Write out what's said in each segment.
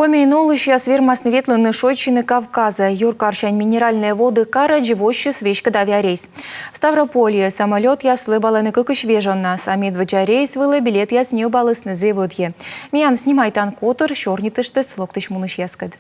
Комейнулыш свирмасны ветлыны Шойчины Кавказа. Юркаршань минеральные воды кара живощу свечка давя рейс. Ставрополье самолет яслы баланы кыкыш вежонна. Сами двача рейс вылы билет ясни балысны зеводье. Миян снимайтан котыр, шорнитышты слоктыш муныш яскад.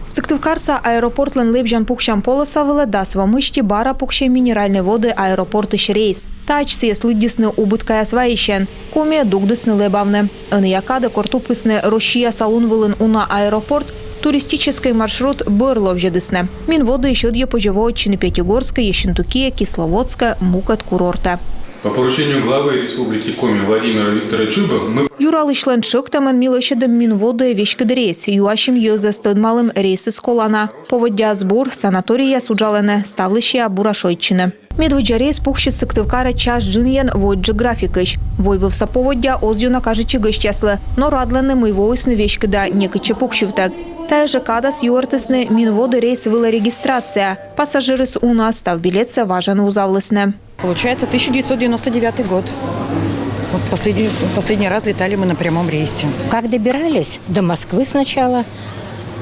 Сыктывкарса аэропортлын лепжан пукшан полосавылы дасва мышти бара пукше минеральные воды аэропортыш рейс. Тач съеслыдисны убыткая сваищен. Коме дугдысны лебавны. Якады кортупысны Россия салунвылын уна аэропорт туристический маршрут Бырлов-Жедысны. Минводы еще две поживочины Пятигорска, Ещентуки, Кисловодска, Мукат, курорта. По поручению главы Республики Коми Владимира Виктора Чуба мы... Юралышлен шыктаман милощадым Минводы вещкад рейс. Юашим юза стыдмалым рейсы сколана. Поводя сбор санатория суджалене ставлыщия Бурашойчины. Медводжа рейс пухщит Сыктывкара час джиньен войджи графикыш. Войвывса поводя оздюна кажечи гыштяслы. Но радлены мы войсны вещкада некаче пухщивтак. Та же кадас юартысны Минводы рейс была регистрация. Пассажиры с у нас став билется важен узавлысны. Получается 1999 год. Вот последний раз летали мы на прямом рейсе. Как добирались? До Москвы сначала,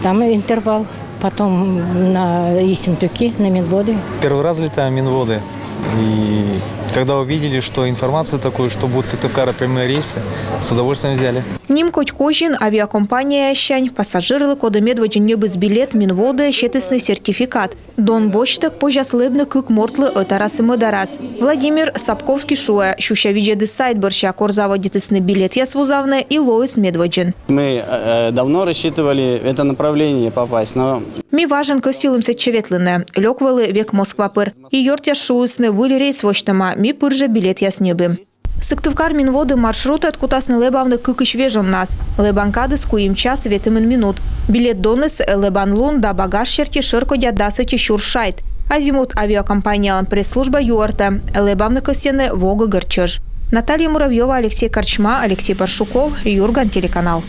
там интервал, потом на Исентуки, на Минводы. Первый раз летаем Минводы. И когда увидели, что информацию такую, что будут Сыктывкара прямые рейсы, с удовольствием взяли. Нимкоть Кожин, авиакомпания «Щань», пассажиры кода медводжи небыс билет Минводы, щетысный сертификат. Дон Бочтек пожаслыбны кык мортлы отарасы мыдарас. Владимир Сапковский шуя, щуща виджеды сайт борща корзава детысный билет ясвузавны и Лоис Медводжин. Мы давно рассчитывали это направление попасть, но... Ми важен косилым сетчеветлыны. Лёквалы век Москва-пыр. И йортя шуысны выли рейс воштама. Ми пырже билет яснюбы. Сыктывкар Минводы маршрут откутасны лебавны кыкыш вежон нас. Лебанкады скуим час ветымын минут. Билет доныс лебан лун да багаж шерти ширкодя дасыти шуршайт. Азимут авиакомпаниялан пресс-служба юарта. Лебавны косены вога гырчыж. Наталья Муравьева, Алексей Корчма, Алексей Паршуков, Юрган, телеканал.